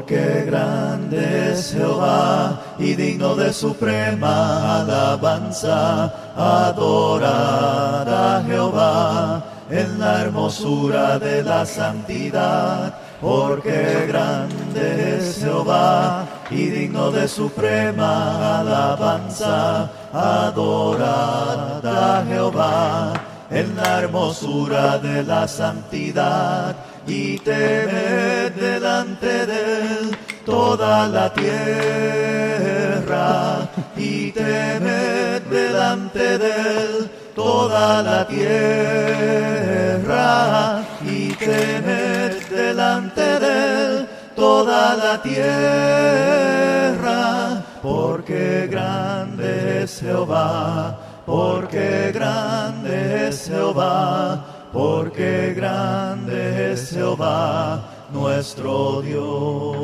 porque grande es Jehová y digno de suprema alabanza. Adorad a Jehová en la hermosura de la santidad, porque grande es Jehová y digno de suprema alabanza. Adorad a Jehová en la hermosura de la santidad, y temed delante de él toda la tierra, y temed delante de él toda la tierra, y temed delante de él toda la tierra, porque grande es Jehová, porque grande es Jehová, porque grande es Jehová nuestro Dios.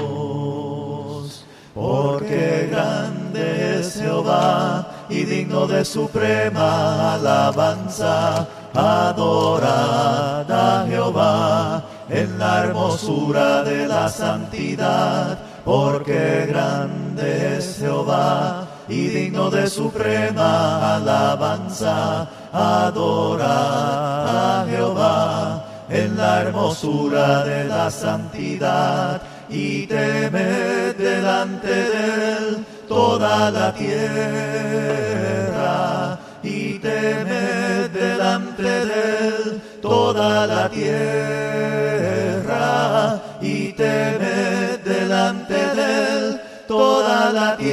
Porque grande es Jehová y digno de suprema alabanza. Adorad a Jehová en la hermosura de la santidad, porque grande es Jehová y digno de suprema alabanza. Adorad a Jehová en la hermosura de la santidad, y temed delante de él toda la tierra, y temed delante de él toda la tierra, y temed delante de él toda la tierra,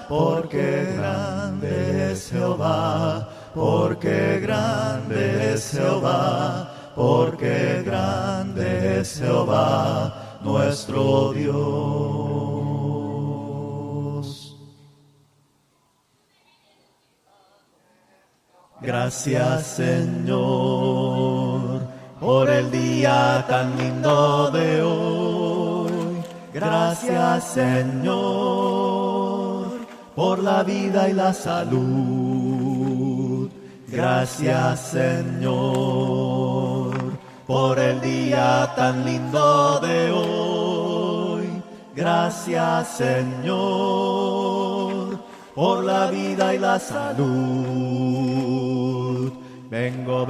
porque grande es Jehová, porque grande es Jehová, porque grande es Jehová nuestro Dios. Gracias, Señor, por el día tan lindo de hoy. Gracias, Señor, por la vida y la salud. Gracias, Señor, por el día tan lindo de hoy. Gracias, Señor, por la vida y la salud. Vengo a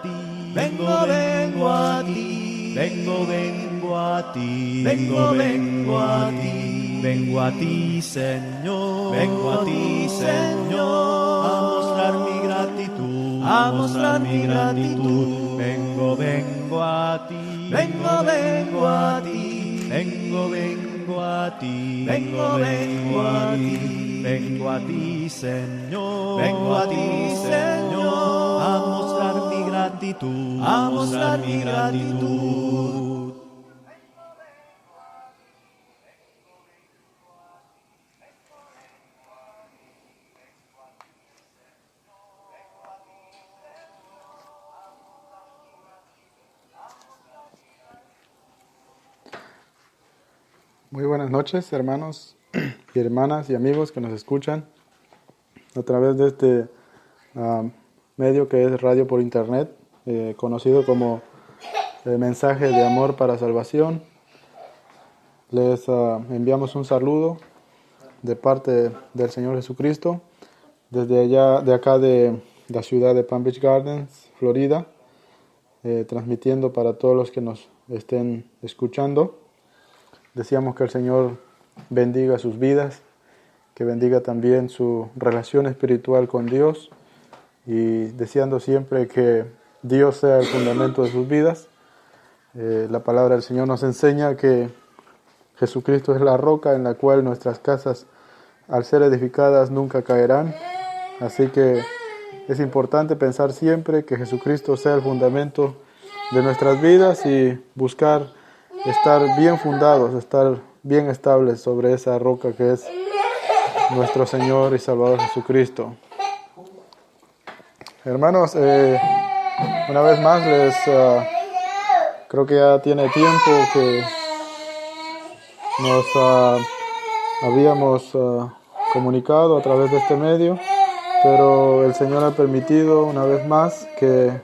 ti, vengo a ti, vengo a ti, vengo a ti, vengo a ti, Señor, vengo a ti, Señor, a mostrar mi gratitud, a mostrar mi gratitud. Vengo a ti, vengo a ti, vengo a ti, vengo a ti, vengo a ti, Señor, vengo a ti, Señor, a mostrar mi gratitud, a mostrar mi gratitud. Muy buenas noches, hermanos y hermanas y amigos que nos escuchan a través de este medio que es radio por internet, conocido como Mensaje de Amor para Salvación. Les enviamos un saludo de parte del Señor Jesucristo de acá de la ciudad de Palm Beach Gardens, Florida, transmitiendo para todos los que nos estén escuchando. Deseamos que el Señor bendiga sus vidas, que bendiga también su relación espiritual con Dios, y deseando siempre que Dios sea el fundamento de sus vidas. La palabra del Señor nos enseña que Jesucristo es la roca en la cual nuestras casas, al ser edificadas, nunca caerán. Así que es importante pensar siempre que Jesucristo sea el fundamento de nuestras vidas y buscar estar bien fundados, estar bien estables sobre esa roca que es nuestro Señor y Salvador Jesucristo. Hermanos, una vez más creo que ya tiene tiempo que nos habíamos comunicado a través de este medio, pero el Señor ha permitido una vez más que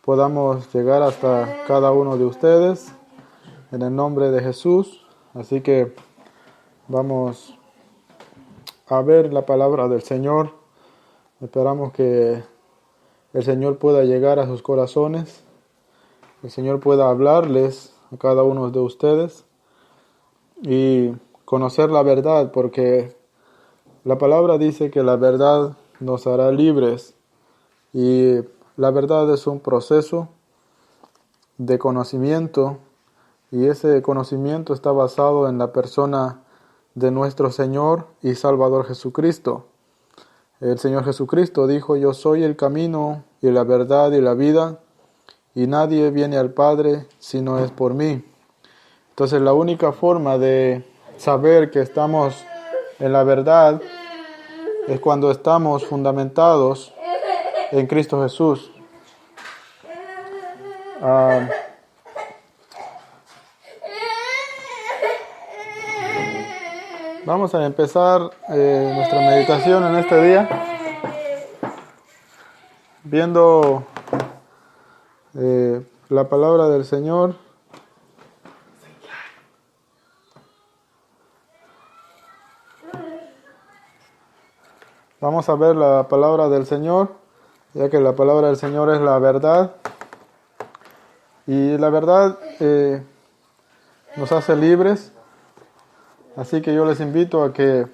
podamos llegar hasta cada uno de ustedes en el nombre de Jesús. Así que vamos a ver la palabra del Señor. Esperamos que el Señor pueda llegar a sus corazones, el Señor pueda hablarles a cada uno de ustedes y conocer la verdad, porque la palabra dice que la verdad nos hará libres, y la verdad es un proceso de conocimiento, y ese conocimiento está basado en la persona de nuestro Señor y Salvador Jesucristo. El Señor Jesucristo dijo: yo soy el camino y la verdad y la vida, y nadie viene al Padre si no es por mí. Entonces la única forma de saber que estamos en la verdad es cuando estamos fundamentados en Cristo Jesús. Vamos a empezar nuestra meditación en este día viendo la palabra del Señor. Vamos a ver la palabra del Señor, ya que la palabra del Señor es la verdad. Y la verdad nos hace libres. Así que yo les invito a que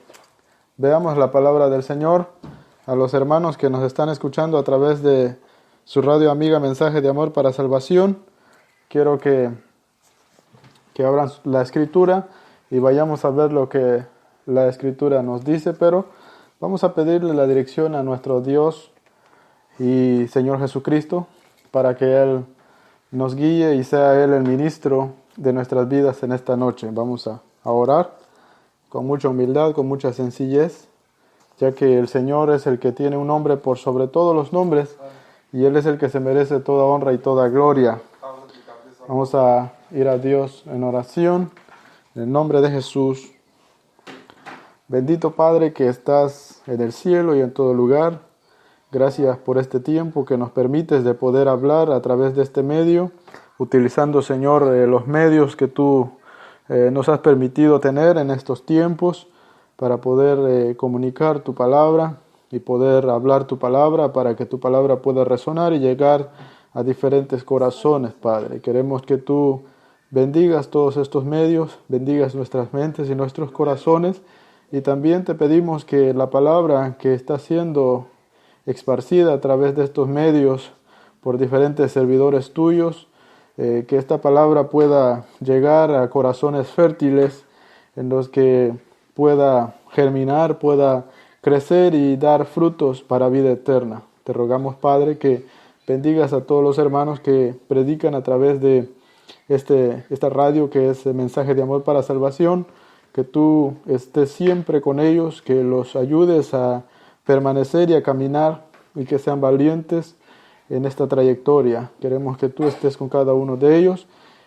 veamos la palabra del Señor. A los hermanos que nos están escuchando a través de su radio amiga Mensaje de Amor para Salvación, quiero que abran la Escritura y vayamos a ver lo que la Escritura nos dice, pero vamos a pedirle la dirección a nuestro Dios y Señor Jesucristo para que Él nos guíe y sea Él el ministro de nuestras vidas en esta noche. Vamos a orar con mucha humildad, con mucha sencillez, ya que el Señor es el que tiene un nombre por sobre todos los nombres y Él es el que se merece toda honra y toda gloria. Vamos a ir a Dios en oración, en el nombre de Jesús. Bendito Padre que estás en el cielo y en todo lugar, gracias por este tiempo que nos permites de poder hablar a través de este medio, utilizando, Señor, los medios que tú nos has permitido tener en estos tiempos para poder comunicar tu palabra y poder hablar tu palabra para que tu palabra pueda resonar y llegar a diferentes corazones, Padre. Queremos que tú bendigas todos estos medios, bendigas nuestras mentes y nuestros corazones, y también te pedimos que la palabra que está siendo esparcida a través de estos medios por diferentes servidores tuyos, que esta palabra pueda llegar a corazones fértiles en los que pueda germinar, pueda crecer y dar frutos para vida eterna. Te rogamos, Padre, que bendigas a todos los hermanos que predican a través de esta radio que es el Mensaje de Amor para Salvación, que tú estés siempre con ellos, que los ayudes a permanecer y a caminar y que sean valientes en esta trayectoria. Queremos que tú estés con cada uno de ellos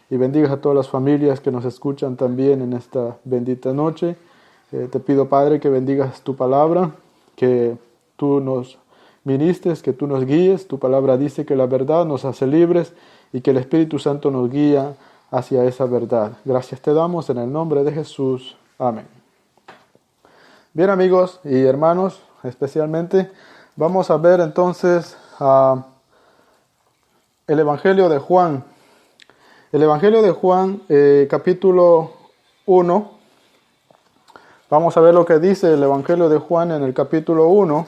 y bendigas a todas las familias que nos escuchan también en esta bendita noche. Te pido, Padre, que bendigas tu palabra, que tú nos ministres, que tú nos guíes. Tu palabra dice que la verdad nos hace libres y que el Espíritu Santo nos guía hacia esa verdad. Gracias te damos en el nombre de Jesús. Amén. Bien, amigos y hermanos, especialmente, vamos a ver entonces el Evangelio de Juan. El Evangelio de Juan, capítulo 1. Vamos a ver lo que dice el Evangelio de Juan en el capítulo 1.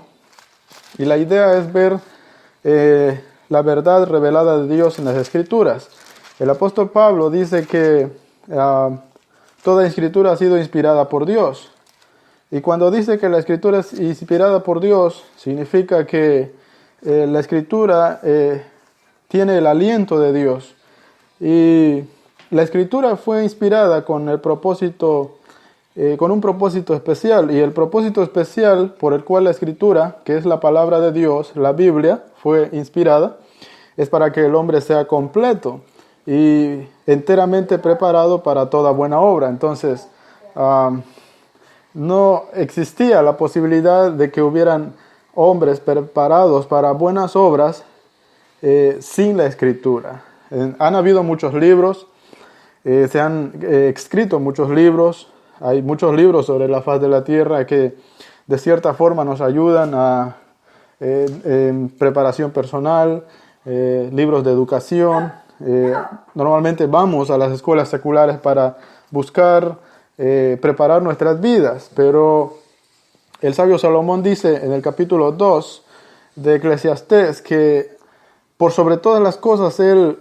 Y la idea es ver la verdad revelada de Dios en las Escrituras. El apóstol Pablo dice que toda Escritura ha sido inspirada por Dios. Y cuando dice que la Escritura es inspirada por Dios, significa que la Escritura tiene el aliento de Dios. Y la Escritura fue inspirada con el propósito, con un propósito especial. Y el propósito especial por el cual la Escritura, que es la palabra de Dios, la Biblia, fue inspirada, es para que el hombre sea completo y enteramente preparado para toda buena obra. Entonces, no existía la posibilidad de que hubieran hombres preparados para buenas obras sin la Escritura. Han habido muchos libros Se han escrito muchos libros, hay muchos libros sobre la faz de la tierra que de cierta forma nos ayudan en preparación personal, libros de educación. Normalmente vamos a las escuelas seculares para buscar preparar nuestras vidas, pero el sabio Salomón dice en el capítulo 2 de Eclesiastés que por sobre todas las cosas él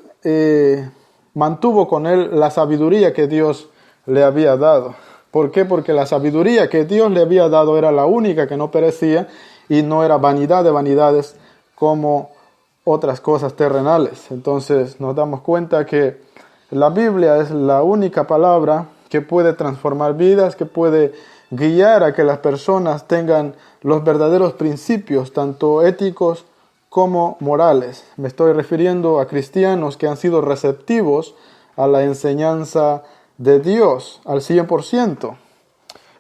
mantuvo con él la sabiduría que Dios le había dado. ¿Por qué? Porque la sabiduría que Dios le había dado era la única que no perecía y no era vanidad de vanidades como otras cosas terrenales. Entonces nos damos cuenta que la Biblia es la única palabra que puede transformar vidas, que puede guiar a que las personas tengan los verdaderos principios, tanto éticos como morales. Me estoy refiriendo a cristianos que han sido receptivos a la enseñanza de Dios al 100%.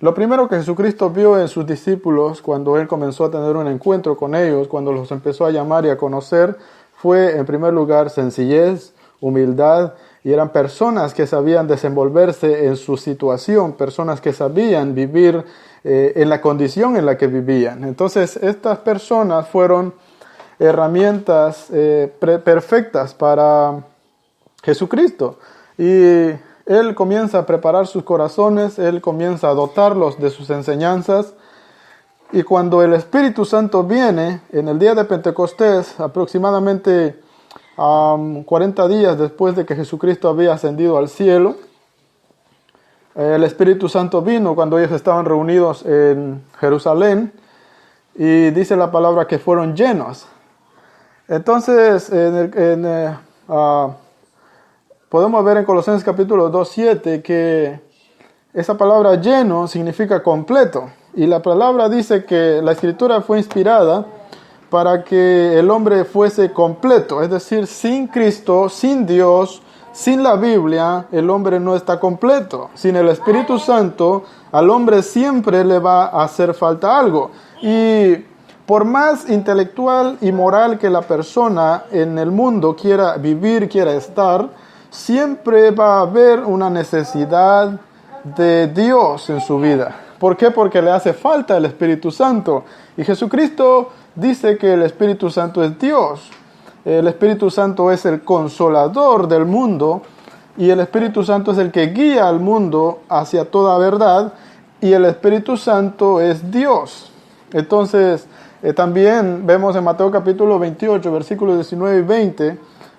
Lo primero que Jesucristo vio en sus discípulos cuando Él comenzó a tener un encuentro con ellos, cuando los empezó a llamar y a conocer, fue en primer lugar sencillez, humildad, y eran personas que sabían desenvolverse en su situación, personas que sabían vivir en la condición en la que vivían. Entonces, estas personas fueron herramientas perfectas para Jesucristo. Y Él comienza a preparar sus corazones, Él comienza a dotarlos de sus enseñanzas. Y cuando el Espíritu Santo viene, en el día de Pentecostés, aproximadamente 40 días después de que Jesucristo había ascendido al cielo, el Espíritu Santo vino cuando ellos estaban reunidos en Jerusalén y dice la palabra que fueron llenos. Entonces, podemos ver en Colosenses capítulo 2:7 que esa palabra lleno significa completo. Y la palabra dice que la escritura fue inspirada para que el hombre fuese completo. Es decir, sin Cristo, sin Dios, sin la Biblia, el hombre no está completo. Sin el Espíritu Santo, al hombre siempre le va a hacer falta algo. Y por más intelectual y moral que la persona en el mundo quiera vivir, quiera estar, siempre va a haber una necesidad de Dios en su vida. ¿Por qué? Porque le hace falta el Espíritu Santo. Y Jesucristo dice que el Espíritu Santo es Dios. El Espíritu Santo es el consolador del mundo y el Espíritu Santo es el que guía al mundo hacia toda verdad y el Espíritu Santo es Dios. Entonces, también vemos en Mateo capítulo 28, versículos 19 y 20,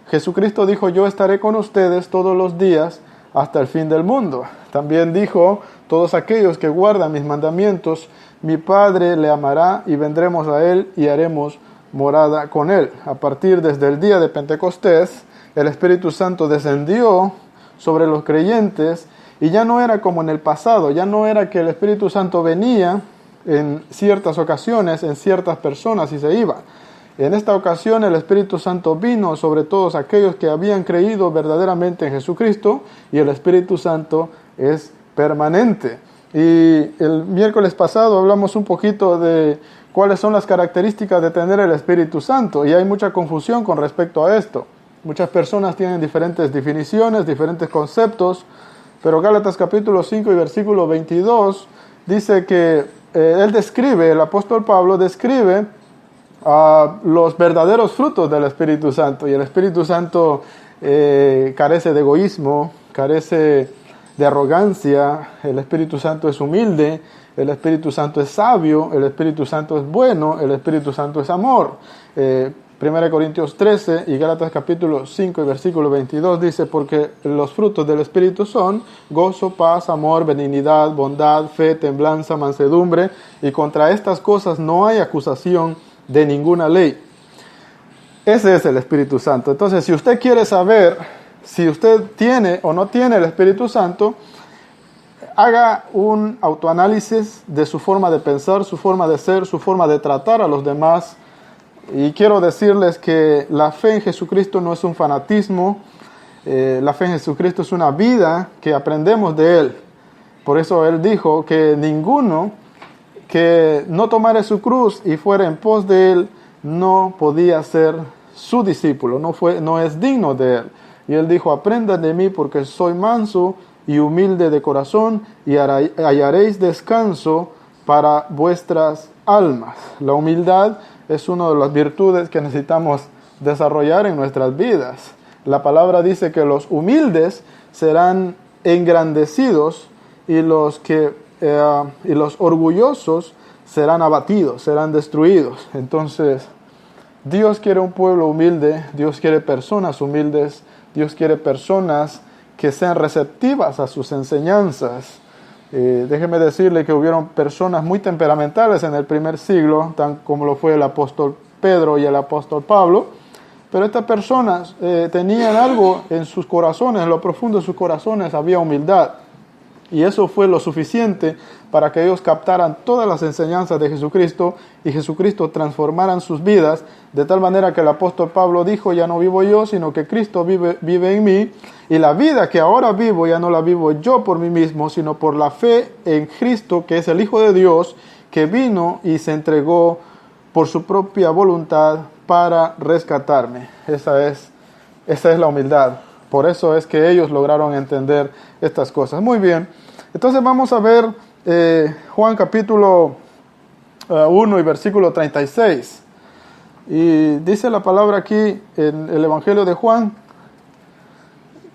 Jesucristo dijo, yo estaré con ustedes todos los días hasta el fin del mundo. También dijo, todos aquellos que guardan mis mandamientos, mi Padre le amará y vendremos a él y haremos morada con él. A partir desde el día de Pentecostés, el Espíritu Santo descendió sobre los creyentes y ya no era como en el pasado, ya no era que el Espíritu Santo venía en ciertas ocasiones, en ciertas personas y se iba. En esta ocasión el Espíritu Santo vino sobre todos aquellos que habían creído verdaderamente en Jesucristo y el Espíritu Santo es permanente. Y el miércoles pasado hablamos un poquito de cuáles son las características de tener el Espíritu Santo y hay mucha confusión con respecto a esto. Muchas personas tienen diferentes definiciones, diferentes conceptos, pero Gálatas capítulo 5 y versículo 22 dice que el apóstol Pablo describe los verdaderos frutos del Espíritu Santo. Y el Espíritu Santo carece de egoísmo, carece de arrogancia, el Espíritu Santo es humilde, el Espíritu Santo es sabio, el Espíritu Santo es bueno, el Espíritu Santo es amor. 1 Corintios 13 y Gálatas capítulo 5 y versículo 22 dice, porque los frutos del Espíritu son gozo, paz, amor, benignidad, bondad, fe, templanza, mansedumbre, y contra estas cosas no hay acusación de ninguna ley. Ese es el Espíritu Santo. Entonces, si usted quiere saber si usted tiene o no tiene el Espíritu Santo, haga un autoanálisis de su forma de pensar, su forma de ser, su forma de tratar a los demás. Y quiero decirles que la fe en Jesucristo no es un fanatismo, la fe en Jesucristo es una vida que aprendemos de Él. Por eso Él dijo que ninguno que no tomara su cruz y fuera en pos de Él no podía ser su discípulo, no es digno de Él. Y él dijo, aprendan de mí porque soy manso y humilde de corazón y hallaréis descanso para vuestras almas. La humildad es una de las virtudes que necesitamos desarrollar en nuestras vidas. La palabra dice que los humildes serán engrandecidos y los orgullosos serán abatidos, serán destruidos. Entonces, Dios quiere un pueblo humilde, Dios quiere personas humildes, Dios quiere personas que sean receptivas a sus enseñanzas. Déjeme decirle que hubieron personas muy temperamentales en el primer siglo, tan como lo fue el apóstol Pedro y el apóstol Pablo, pero estas personas tenían algo en sus corazones, en lo profundo de sus corazones había humildad. Y eso fue lo suficiente para que ellos captaran todas las enseñanzas de Jesucristo y Jesucristo transformaran sus vidas de tal manera que el apóstol Pablo dijo, ya no vivo yo, sino que Cristo vive en mí. Y la vida que ahora vivo ya no la vivo yo por mí mismo, sino por la fe en Cristo, que es el Hijo de Dios, que vino y se entregó por su propia voluntad para rescatarme. Esa es la humildad. Por eso es que ellos lograron entender estas cosas. Muy bien. Entonces vamos a ver Juan capítulo 1 y versículo 36. Y dice la palabra aquí en el Evangelio de Juan,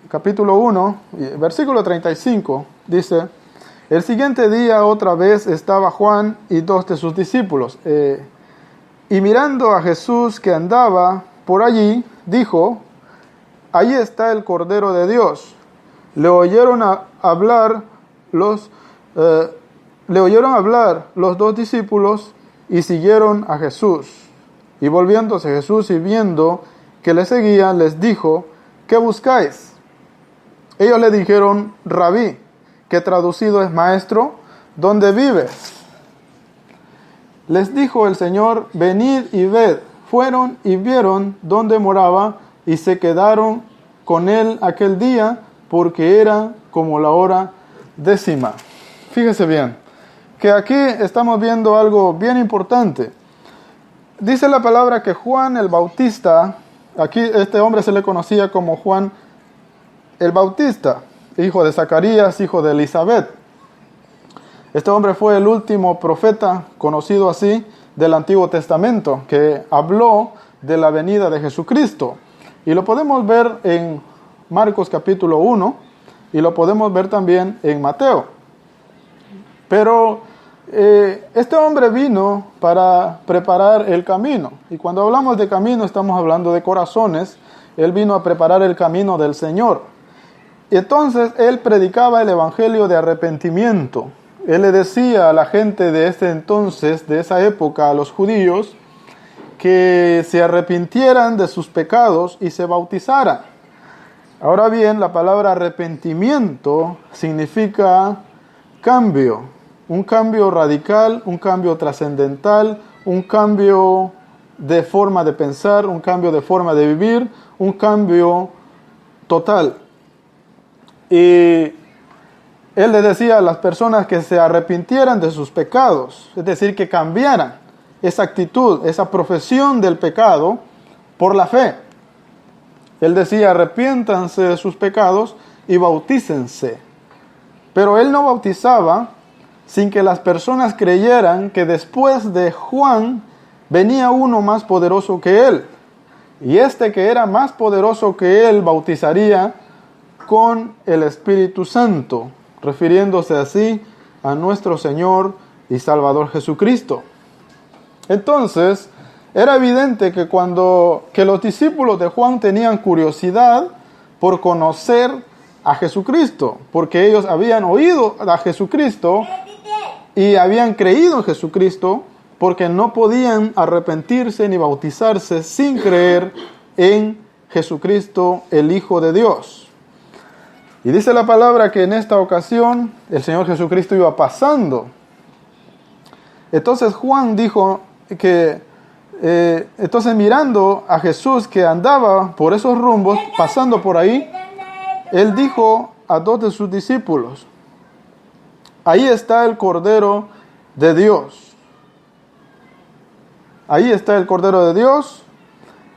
capítulo 1, versículo 35, dice, el siguiente día otra vez estaba Juan y 2 de sus discípulos. Y mirando a Jesús que andaba por allí, dijo, ahí está el Cordero de Dios. Le oyeron hablar los 2 discípulos y siguieron a Jesús. Y volviéndose Jesús y viendo que le seguían, les dijo, ¿qué buscáis? Ellos le dijeron, Rabí, que traducido es maestro, ¿dónde vives? Les dijo el Señor, venid y ved. Fueron y vieron dónde moraba y se quedaron con él aquel día porque era como la hora 10. Fíjese bien, que aquí estamos viendo algo bien importante. Dice la palabra que Juan el Bautista, aquí este hombre se le conocía como Juan el Bautista, hijo de Zacarías, hijo de Elizabeth. Este hombre fue el último profeta, conocido así, del Antiguo Testamento, que habló de la venida de Jesucristo. Y lo podemos ver en Marcos capítulo 1 y lo podemos ver también en Mateo. Pero este hombre vino para preparar el camino. Y cuando hablamos de camino estamos hablando de corazones. Él vino a preparar el camino del Señor. Y entonces él predicaba el evangelio de arrepentimiento. Él le decía a la gente de ese entonces, de esa época, a los judíos, que se arrepintieran de sus pecados y se bautizaran. Ahora bien, la palabra arrepentimiento significa cambio, un cambio radical, un cambio trascendental, un cambio de forma de pensar, un cambio de forma de vivir, un cambio total. Y él le decía a las personas que se arrepintieran de sus pecados, es decir, que cambiaran esa actitud, esa profesión del pecado por la fe. Él decía, arrepiéntanse de sus pecados y bautícense. Pero él no bautizaba sin que las personas creyeran que después de Juan venía uno más poderoso que él. Y este que era más poderoso que él bautizaría con el Espíritu Santo, refiriéndose así a nuestro Señor y Salvador Jesucristo. Entonces, era evidente que que los discípulos de Juan tenían curiosidad por conocer a Jesucristo, porque ellos habían oído a Jesucristo y habían creído en Jesucristo, porque no podían arrepentirse ni bautizarse sin creer en Jesucristo, el Hijo de Dios. Y dice la palabra que en esta ocasión el Señor Jesucristo iba pasando. Entonces Juan dijo que, entonces mirando a Jesús que andaba por esos rumbos, pasando por ahí, él dijo a 2 de sus discípulos, ahí está el Cordero de Dios. Ahí está el Cordero de Dios.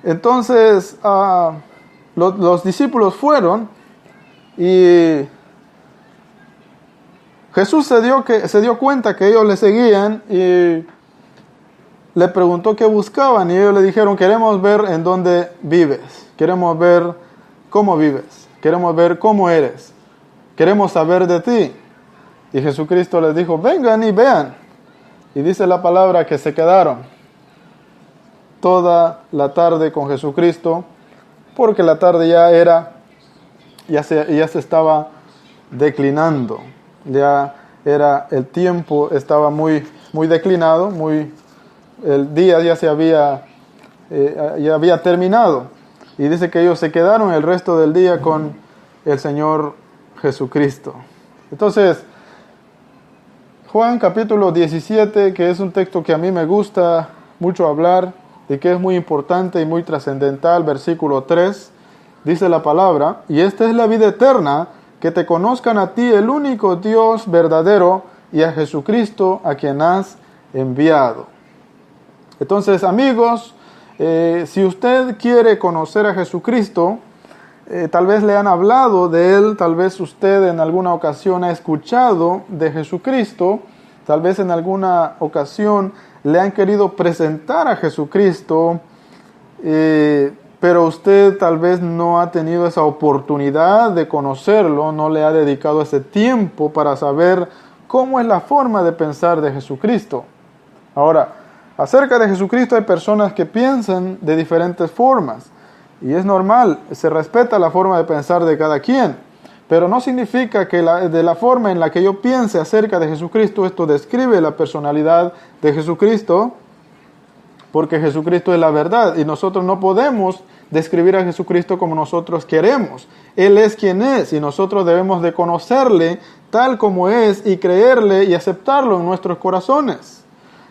Entonces, los discípulos fueron y Jesús se dio cuenta que ellos le seguían y le preguntó qué buscaban y ellos le dijeron: queremos ver en dónde vives, queremos ver cómo vives, queremos ver cómo eres, queremos saber de ti. Y Jesucristo les dijo: vengan y vean. Y dice la palabra que se quedaron toda la tarde con Jesucristo, porque la tarde ya se estaba declinando, ya era el tiempo, estaba muy, muy declinado, el día ya había terminado. Y dice que ellos se quedaron el resto del día con el Señor Jesucristo. Entonces, Juan capítulo 17, que es un texto que a mí me gusta mucho hablar y que es muy importante y muy trascendental, versículo 3, dice la palabra: y esta es la vida eterna, que te conozcan a ti, el único Dios verdadero, y a Jesucristo, a quien has enviado. Entonces, amigos, si usted quiere conocer a Jesucristo, tal vez le han hablado de Él, tal vez usted en alguna ocasión ha escuchado de Jesucristo, tal vez en alguna ocasión le han querido presentar a Jesucristo, pero usted tal vez no ha tenido esa oportunidad de conocerlo, no le ha dedicado ese tiempo para saber cómo es la forma de pensar de Jesucristo. Ahora, acerca de Jesucristo hay personas que piensan de diferentes formas. Y es normal, se respeta la forma de pensar de cada quien, pero no significa que de la forma en la que yo piense acerca de Jesucristo, esto describe la personalidad de Jesucristo, porque Jesucristo es la verdad y nosotros no podemos describir a Jesucristo como nosotros queremos. Él es quien es y nosotros debemos de conocerle tal como es y creerle y aceptarlo en nuestros corazones.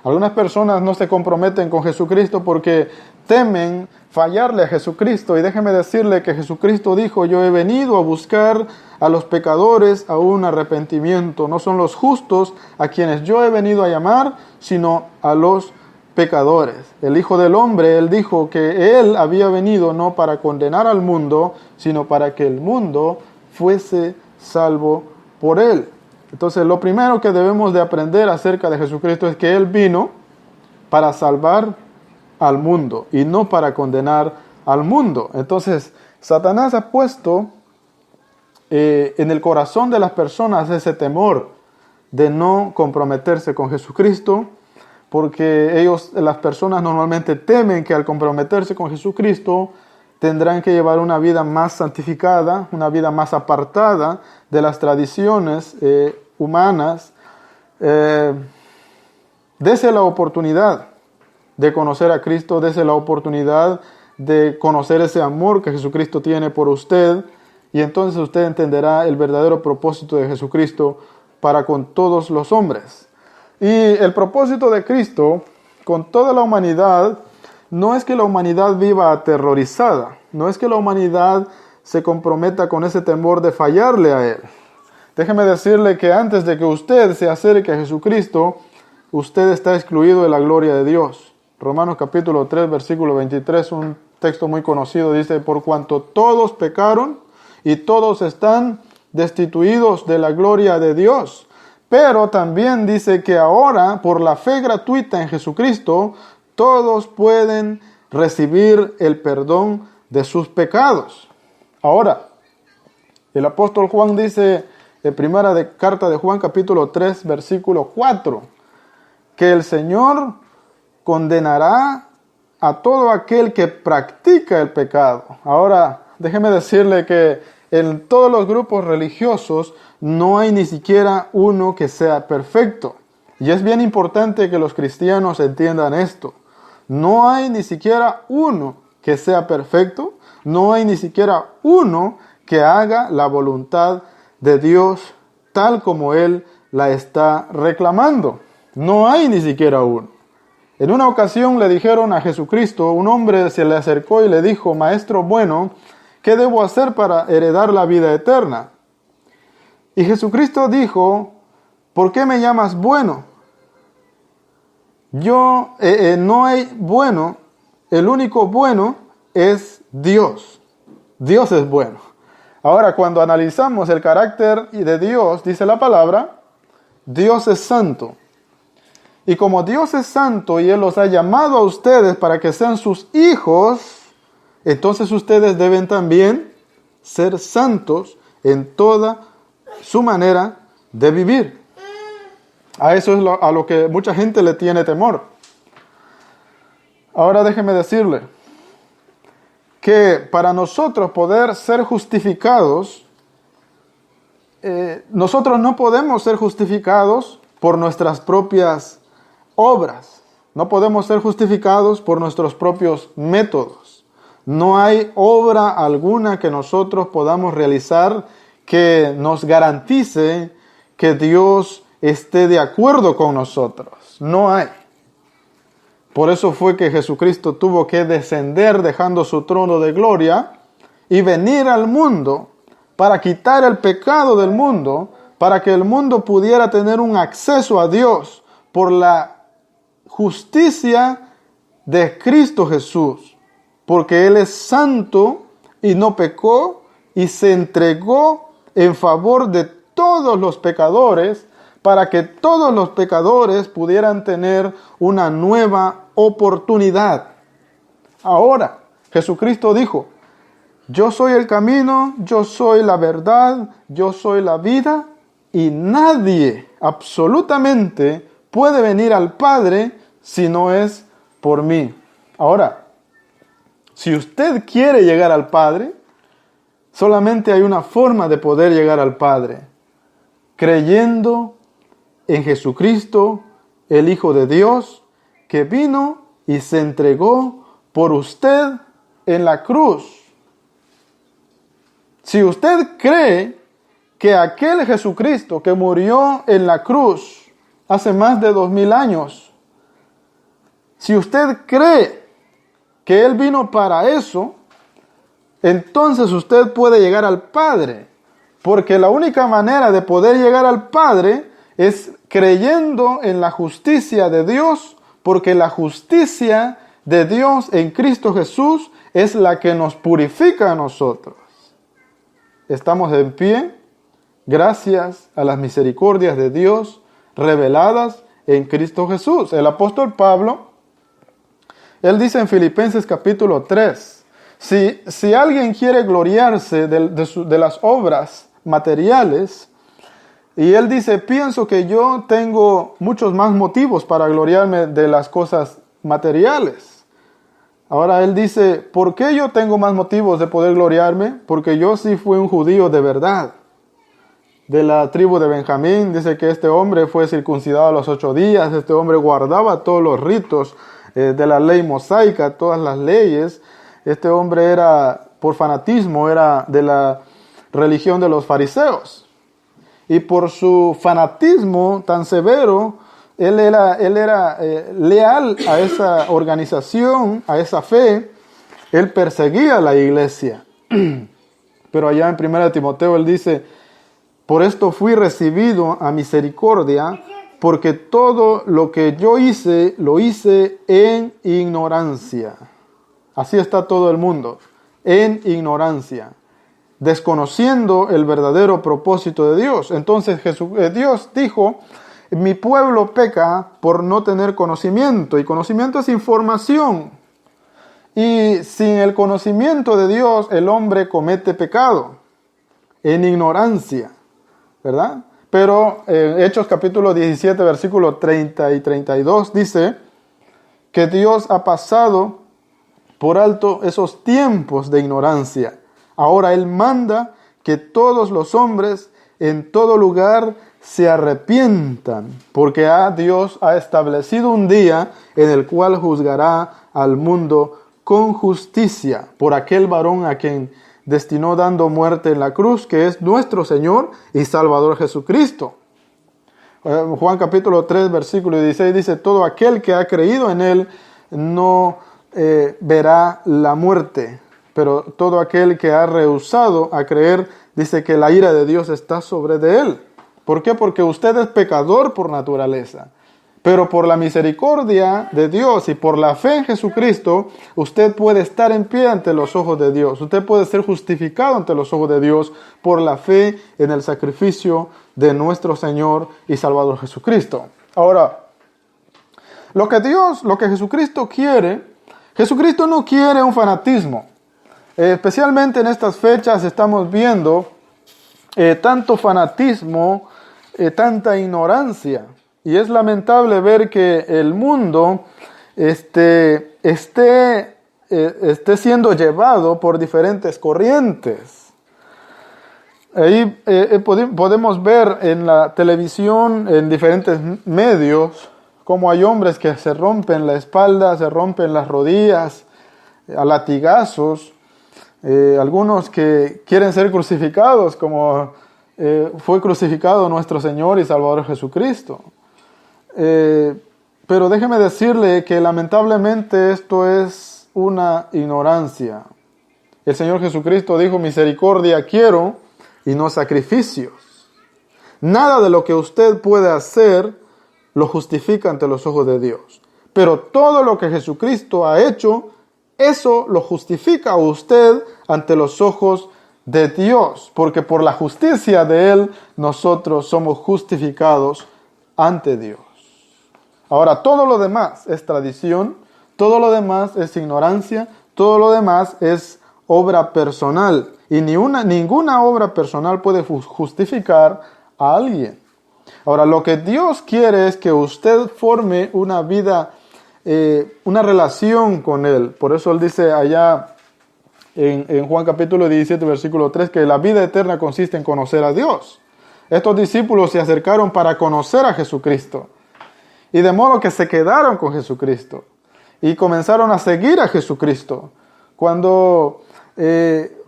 Algunas personas no se comprometen con Jesucristo porque temen fallarle a Jesucristo. Y déjeme decirle que Jesucristo dijo: yo he venido a buscar a los pecadores a un arrepentimiento. No son los justos a quienes yo he venido a llamar, sino a los pecadores. El Hijo del Hombre, Él dijo que Él había venido no para condenar al mundo, sino para que el mundo fuese salvo por Él. Entonces, lo primero que debemos de aprender acerca de Jesucristo es que Él vino para salvar al mundo y no para condenar al mundo. Entonces, Satanás ha puesto en el corazón de las personas ese temor de no comprometerse con Jesucristo, porque las personas normalmente temen que al comprometerse con Jesucristo tendrán que llevar una vida más santificada, una vida más apartada de las tradiciones humanas. Dese la oportunidad de conocer a Cristo, dese la oportunidad de conocer ese amor que Jesucristo tiene por usted, y entonces usted entenderá el verdadero propósito de Jesucristo para con todos los hombres. Y el propósito de Cristo con toda la humanidad no es que la humanidad viva aterrorizada, no es que la humanidad se comprometa con ese temor de fallarle a Él. Déjeme decirle que antes de que usted se acerque a Jesucristo, usted está excluido de la gloria de Dios. Romanos capítulo 3, versículo 23, un texto muy conocido, dice: por cuanto todos pecaron y todos están destituidos de la gloria de Dios. Pero también dice que ahora, por la fe gratuita en Jesucristo, todos pueden recibir el perdón de sus pecados. Ahora, el apóstol Juan dice en carta de Juan capítulo 3, versículo 4, que el Señor condenará a todo aquel que practica el pecado. Ahora, déjeme decirle que en todos los grupos religiosos no hay ni siquiera uno que sea perfecto. Y es bien importante que los cristianos entiendan esto. No hay ni siquiera uno que sea perfecto, no hay ni siquiera uno que haga la voluntad de Dios tal como Él la está reclamando. No hay ni siquiera uno. En una ocasión le dijeron a Jesucristo, un hombre se le acercó y le dijo: Maestro bueno, ¿qué debo hacer para heredar la vida eterna? Y Jesucristo dijo: ¿por qué me llamas bueno? No hay bueno, el único bueno es Dios. Dios es bueno. Ahora, cuando analizamos el carácter de Dios, dice la palabra, Dios es santo. Y como Dios es santo y Él los ha llamado a ustedes para que sean sus hijos, entonces ustedes deben también ser santos en toda su manera de vivir. A eso es a lo que mucha gente le tiene temor. Ahora déjeme decirle que para nosotros poder ser justificados, nosotros no podemos ser justificados por nuestras propias obras. No podemos ser justificados por nuestros propios métodos. No hay obra alguna que nosotros podamos realizar que nos garantice que Dios esté de acuerdo con nosotros. No hay. Por eso fue que Jesucristo tuvo que descender dejando su trono de gloria y venir al mundo para quitar el pecado del mundo, para que el mundo pudiera tener un acceso a Dios por la justicia de Cristo Jesús, porque Él es santo y no pecó y se entregó en favor de todos los pecadores para que todos los pecadores pudieran tener una nueva oportunidad. Ahora, Jesucristo dijo, yo soy el camino, yo soy la verdad, yo soy la vida, y nadie, absolutamente, puede venir al Padre si no es por mí. Ahora, si usted quiere llegar al Padre, solamente hay una forma de poder llegar al Padre, creyendo en Jesucristo, el Hijo de Dios, que vino y se entregó por usted en la cruz. Si usted cree que aquel Jesucristo que murió en la cruz hace más de 2000 años, si usted cree que Él vino para eso, entonces usted puede llegar al Padre, porque la única manera de poder llegar al Padre es creyendo en la justicia de Dios, porque la justicia de Dios en Cristo Jesús es la que nos purifica a nosotros. Estamos en pie gracias a las misericordias de Dios reveladas en Cristo Jesús. El apóstol Pablo, él dice en Filipenses capítulo 3, si alguien quiere gloriarse de las obras materiales, y él dice, pienso que yo tengo muchos más motivos para gloriarme de las cosas materiales. Ahora él dice, ¿por qué yo tengo más motivos de poder gloriarme? Porque yo sí fui un judío de verdad. De la tribu de Benjamín, dice que este hombre fue circuncidado a los 8 días, este hombre guardaba todos los ritos de la ley mosaica, todas las leyes. Este hombre era, por fanatismo, era de la religión de los fariseos. Y por su fanatismo tan severo, él era leal a esa organización, a esa fe. Él perseguía a la iglesia. Pero allá en 1 Timoteo él dice, por esto fui recibido a misericordia, porque todo lo que yo hice, lo hice en ignorancia. Así está todo el mundo, en ignorancia, desconociendo el verdadero propósito de Dios. Entonces Dios dijo, mi pueblo peca por no tener conocimiento, y conocimiento es información. Y sin el conocimiento de Dios, el hombre comete pecado, en ignorancia, ¿verdad? Pero Hechos capítulo 17, versículo 30 y 32 dice que Dios ha pasado por alto esos tiempos de ignorancia. Ahora Él manda que todos los hombres en todo lugar se arrepientan, porque Dios ha establecido un día en el cual juzgará al mundo con justicia por aquel varón a quien destinó dando muerte en la cruz, que es nuestro Señor y Salvador Jesucristo. Juan capítulo 3, versículo 16 dice, todo aquel que ha creído en Él no verá la muerte. Pero todo aquel que ha rehusado a creer, dice que la ira de Dios está sobre de él. ¿Por qué? Porque usted es pecador por naturaleza. Pero por la misericordia de Dios y por la fe en Jesucristo, usted puede estar en pie ante los ojos de Dios. Usted puede ser justificado ante los ojos de Dios por la fe en el sacrificio de nuestro Señor y Salvador Jesucristo. Ahora, lo que Jesucristo quiere, Jesucristo no quiere un fanatismo. Especialmente en estas fechas estamos viendo tanto fanatismo, tanta ignorancia. Y es lamentable ver que el mundo esté siendo llevado por diferentes corrientes. Ahí podemos ver en la televisión, en diferentes medios, cómo hay hombres que se rompen la espalda, se rompen las rodillas, a latigazos. Algunos que quieren ser crucificados como fue crucificado nuestro Señor y Salvador Jesucristo. Pero déjeme decirle que lamentablemente esto es una ignorancia. El Señor Jesucristo dijo: misericordia quiero y no sacrificios. Nada de lo que usted puede hacer lo justifica ante los ojos de Dios. Pero todo lo que Jesucristo ha hecho, eso lo justifica a usted ante los ojos de Dios. Porque por la justicia de Él nosotros somos justificados ante Dios. Ahora, todo lo demás es tradición, todo lo demás es ignorancia, todo lo demás es obra personal. Y ninguna obra personal puede justificar a alguien. Ahora, lo que Dios quiere es que usted forme una vida, una relación con Él. Por eso Él dice allá en Juan capítulo 17, versículo 3, que la vida eterna consiste en conocer a Dios. Estos discípulos se acercaron para conocer a Jesucristo. Y de modo que se quedaron con Jesucristo y comenzaron a seguir a Jesucristo. Cuando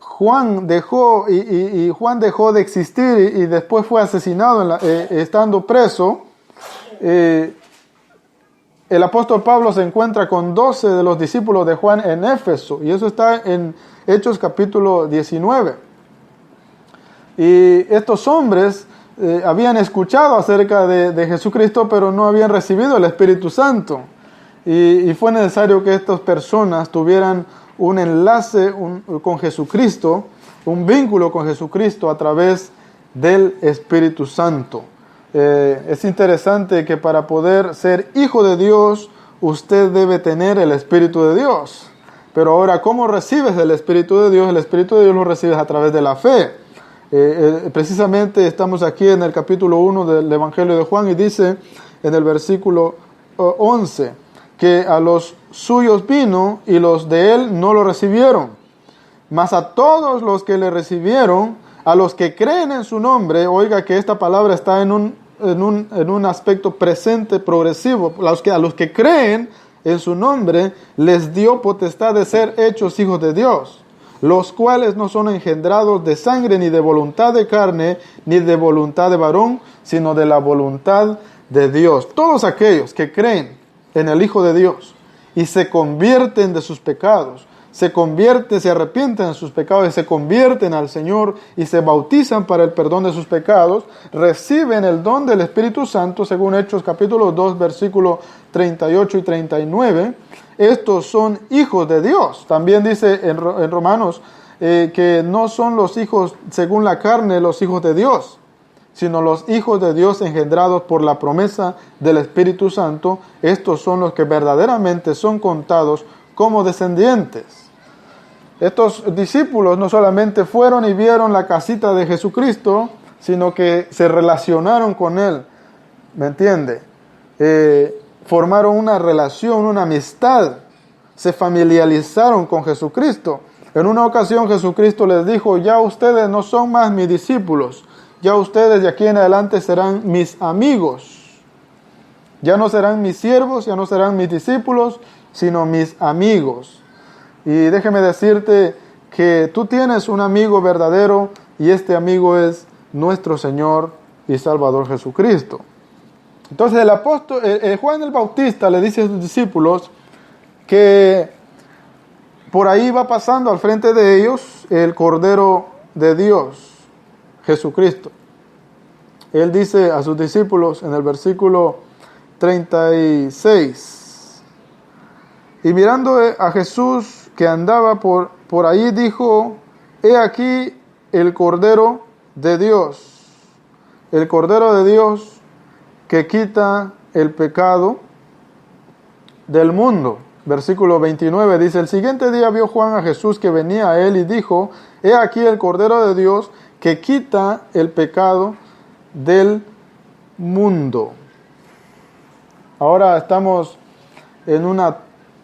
Juan dejó de existir y después fue asesinado estando preso, el apóstol Pablo se encuentra con 12 de los discípulos de Juan en Éfeso, y eso está en Hechos capítulo 19. Y estos hombres habían escuchado acerca de Jesucristo, pero no habían recibido el Espíritu Santo. Y fue necesario que estas personas tuvieran un enlace con Jesucristo, un vínculo con Jesucristo a través del Espíritu Santo. Es interesante que para poder ser hijo de Dios, usted debe tener el Espíritu de Dios. Pero ahora, ¿cómo recibes el Espíritu de Dios? El Espíritu de Dios lo recibes a través de la fe. Precisamente estamos aquí en el capítulo 1 del Evangelio de Juan y dice en el versículo 11 que a los suyos vino y los de él no lo recibieron. Mas a todos los que le recibieron, a los que creen en su nombre, oiga que esta palabra está en un aspecto presente progresivo, a los que creen en su nombre les dio potestad de ser hechos hijos de Dios, los cuales no son engendrados de sangre, ni de voluntad de carne, ni de voluntad de varón, sino de la voluntad de Dios. Todos aquellos que creen en el Hijo de Dios y se convierten de sus pecados, se arrepienten de sus pecados y se convierten al Señor y se bautizan para el perdón de sus pecados, reciben el don del Espíritu Santo, según Hechos capítulo 2, versículos 38 y 39, estos son hijos de Dios. También dice en Romanos que no son los hijos según la carne los hijos de Dios, sino los hijos de Dios engendrados por la promesa del Espíritu Santo. Estos son los que verdaderamente son contados como descendientes. Estos discípulos no solamente fueron y vieron la casita de Jesucristo, sino que se relacionaron con Él. ¿Me entiende? Formaron una relación, una amistad. Se familiarizaron con Jesucristo. En una ocasión Jesucristo les dijo: ya ustedes no son más mis discípulos. Ya ustedes de aquí en adelante serán mis amigos. Ya no serán mis siervos, ya no serán mis discípulos, sino mis amigos. Y déjeme decirte que tú tienes un amigo verdadero y este amigo es nuestro Señor y Salvador Jesucristo. Entonces el apóstol Juan el Bautista le dice a sus discípulos que por ahí va pasando al frente de ellos el Cordero de Dios, Jesucristo. Él dice a sus discípulos en el versículo 36. Y mirando a Jesús que andaba por ahí, dijo: He aquí el Cordero de Dios, el Cordero de Dios que quita el pecado del mundo. Versículo 29 dice: El siguiente día vio Juan a Jesús que venía a él y dijo: He aquí el Cordero de Dios que quita el pecado del mundo. Ahora estamos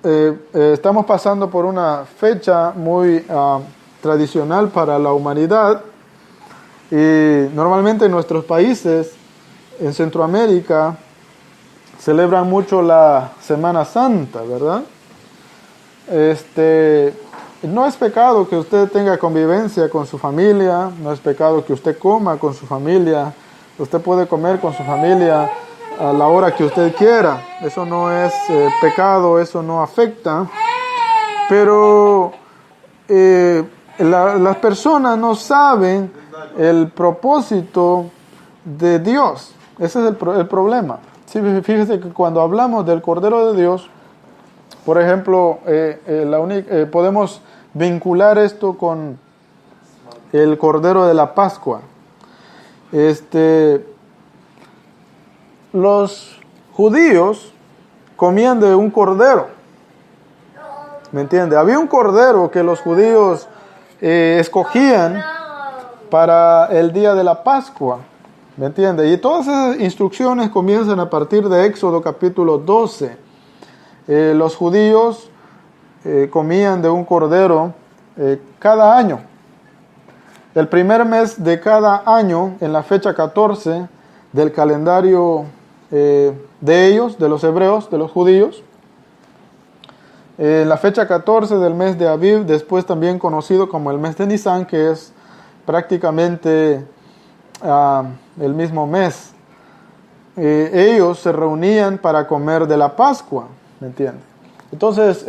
estamos pasando por una fecha muy tradicional para la humanidad, y normalmente en nuestros países, en Centroamérica, celebran mucho la Semana Santa, ¿verdad? No es pecado que usted tenga convivencia con su familia, no es pecado que usted coma con su familia, usted puede comer con su familia a la hora que usted quiera, eso no es pecado, eso no afecta, pero las personas no saben el propósito de Dios. Ese es el problema. Sí, fíjese que cuando hablamos del Cordero de Dios, por ejemplo, podemos vincular esto con el Cordero de la Pascua. Los judíos comían de un cordero, ¿me entiende? Había un cordero que los judíos escogían para el día de la Pascua, ¿me entiende? Y todas esas instrucciones comienzan a partir de Éxodo capítulo 12. Los judíos comían de un cordero cada año. El primer mes de cada año, en la fecha 14 del calendario de ellos, de los hebreos, de los judíos, la fecha 14 del mes de Aviv, después también conocido como el mes de Nisan, que es prácticamente el mismo mes, ellos se reunían para comer de la Pascua, ¿me entiendes? Entonces,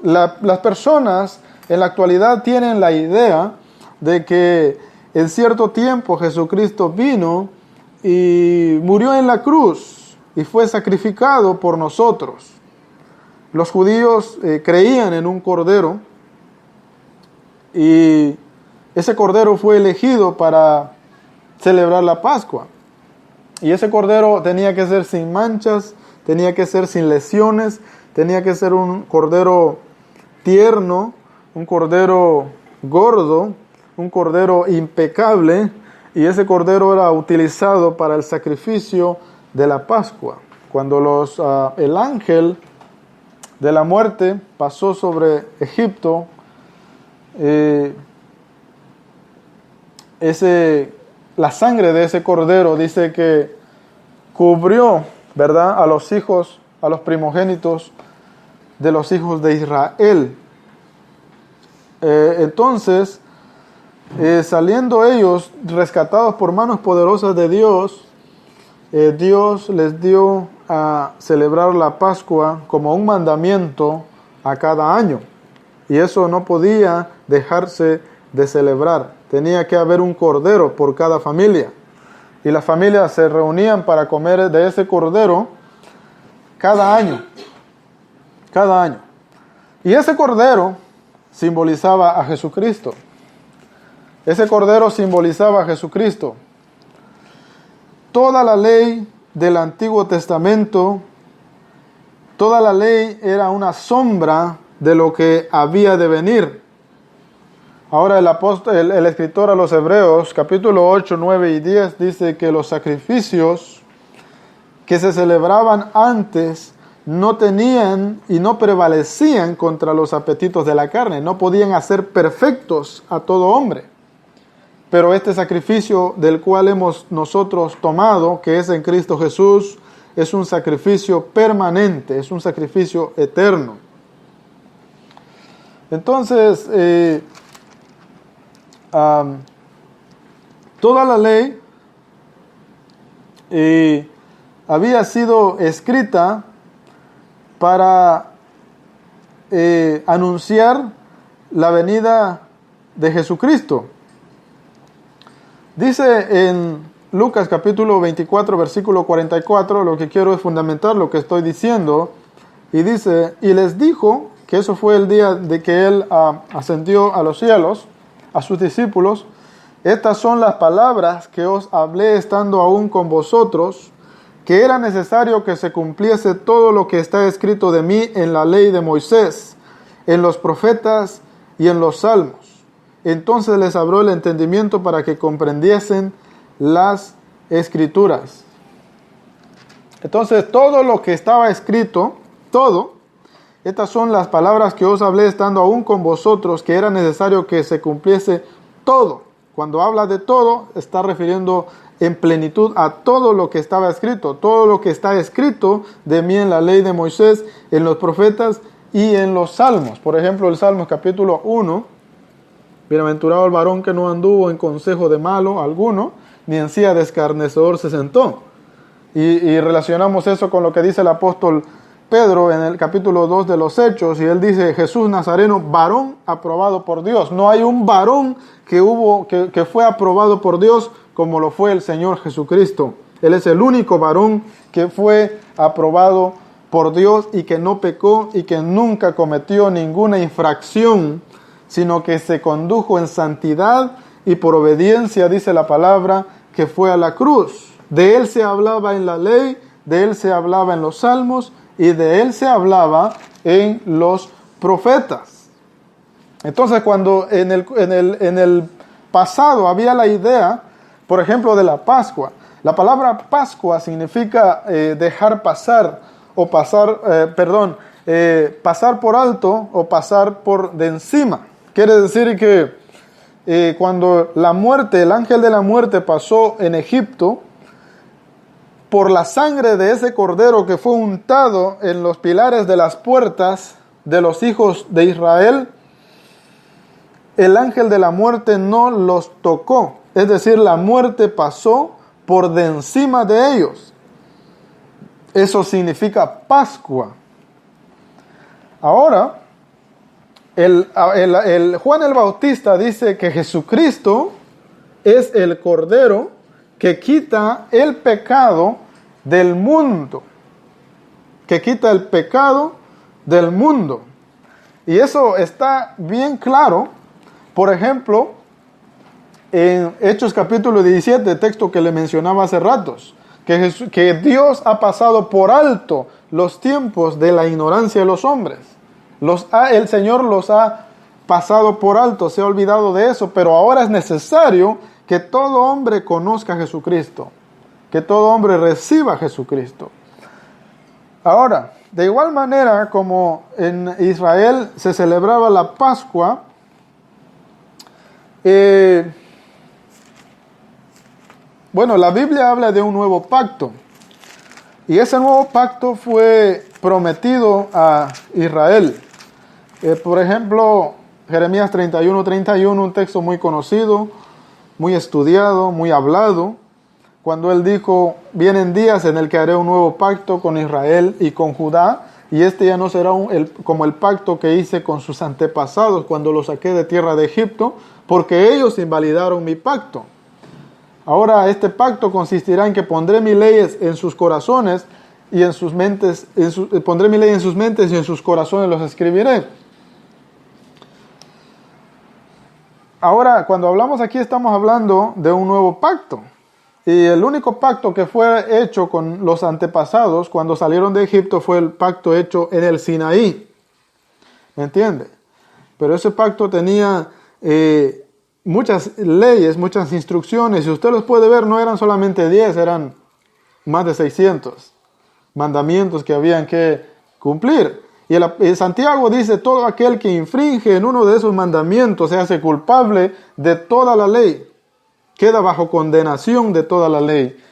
las personas en la actualidad tienen la idea de que en cierto tiempo Jesucristo vino y murió en la cruz y fue sacrificado por nosotros. Los judíos creían en un cordero, y ese cordero fue elegido para celebrar la Pascua. Y ese cordero tenía que ser sin manchas, tenía que ser sin lesiones, tenía que ser un cordero tierno, un cordero gordo, un cordero impecable, y ese cordero era utilizado para el sacrificio de la Pascua. Cuando el ángel de la muerte pasó sobre Egipto, la sangre de ese cordero dice que cubrió, ¿verdad?, a los hijos, a los primogénitos de los hijos de Israel. Entonces, saliendo ellos rescatados por manos poderosas de Dios, Dios les dio a celebrar la Pascua como un mandamiento a cada año, y eso no podía dejarse de celebrar. Tenía que haber un cordero por cada familia, y las familias se reunían para comer de ese cordero cada año, y ese cordero simbolizaba a Jesucristo. Ese cordero simbolizaba a Jesucristo. Toda la ley del Antiguo Testamento, toda la ley era una sombra de lo que había de venir. Ahora el escritor a los Hebreos, capítulo 8, 9 y 10, dice que los sacrificios que se celebraban antes no tenían y no prevalecían contra los apetitos de la carne, no podían hacer perfectos a todo hombre. Pero este sacrificio del cual hemos nosotros tomado, que es en Cristo Jesús, es un sacrificio permanente, es un sacrificio eterno. Entonces, toda la ley había sido escrita para anunciar la venida de Jesucristo. Dice en Lucas capítulo 24, versículo 44, lo que quiero es fundamentar lo que estoy diciendo. Y dice, y les dijo, que eso fue el día de que él ascendió a los cielos, a sus discípulos, estas son las palabras que os hablé estando aún con vosotros, que era necesario que se cumpliese todo lo que está escrito de mí en la ley de Moisés, en los profetas y en los salmos. Entonces les abrió el entendimiento para que comprendiesen las escrituras. Entonces todo lo que estaba escrito, estas son las palabras que os hablé estando aún con vosotros, que era necesario que se cumpliese todo. Cuando habla de todo, está refiriendo en plenitud a todo lo que estaba escrito. Todo lo que está escrito de mí en la ley de Moisés, en los profetas y en los salmos. Por ejemplo, el Salmo capítulo 1. Bienaventurado el varón que no anduvo en consejo de malo alguno, ni en silla de escarnecedor se sentó. Y relacionamos eso con lo que dice el apóstol Pedro en el capítulo 2 de los Hechos, y él dice, Jesús Nazareno, varón aprobado por Dios. No hay un varón que fue aprobado por Dios como lo fue el Señor Jesucristo. Él es el único varón que fue aprobado por Dios y que no pecó y que nunca cometió ninguna infracción, sino que se condujo en santidad y por obediencia, dice la palabra, que fue a la cruz. De él se hablaba en la ley, de él se hablaba en los salmos, y de él se hablaba en los profetas. Entonces, cuando en el pasado había la idea, por ejemplo, de la Pascua, la palabra Pascua significa dejar pasar, o pasar por alto o pasar por de encima. Quiere decir que cuando la muerte, el ángel de la muerte pasó en Egipto, por la sangre de ese cordero que fue untado en los pilares de las puertas de los hijos de Israel, el ángel de la muerte no los tocó. Es decir, la muerte pasó por de encima de ellos. Eso significa Pascua. Ahora, Juan el Bautista dice que Jesucristo es el cordero que quita el pecado del mundo. Que quita el pecado del mundo. Y eso está bien claro. Por ejemplo, en Hechos capítulo 17, texto que le mencionaba hace ratos, que Dios ha pasado por alto los tiempos de la ignorancia de los hombres. El Señor los ha pasado por alto, se ha olvidado de eso, pero ahora es necesario que todo hombre conozca a Jesucristo, que todo hombre reciba a Jesucristo. Ahora, de igual manera como en Israel se celebraba la Pascua, la Biblia habla de un nuevo pacto, y ese nuevo pacto fue prometido a Israel. Por ejemplo, Jeremías 31, un texto muy conocido, muy estudiado, muy hablado, cuando él dijo, vienen días en el que haré un nuevo pacto con Israel y con Judá, y este ya no será como el pacto que hice con sus antepasados cuando los saqué de tierra de Egipto, porque ellos invalidaron mi pacto. Ahora este pacto consistirá en que pondré mis leyes en sus corazones y en sus mentes, pondré mi ley en sus mentes y en sus corazones los escribiré. Ahora, cuando hablamos aquí, estamos hablando de un nuevo pacto. Y el único pacto que fue hecho con los antepasados cuando salieron de Egipto fue el pacto hecho en el Sinaí. ¿Me entiende? Pero ese pacto tenía muchas leyes, muchas instrucciones. Y usted los puede ver, no eran solamente 10, eran más de 600 mandamientos que habían que cumplir. Y Santiago dice, todo aquel que infringe en uno de esos mandamientos se hace culpable de toda la ley. Queda bajo condenación de toda la ley.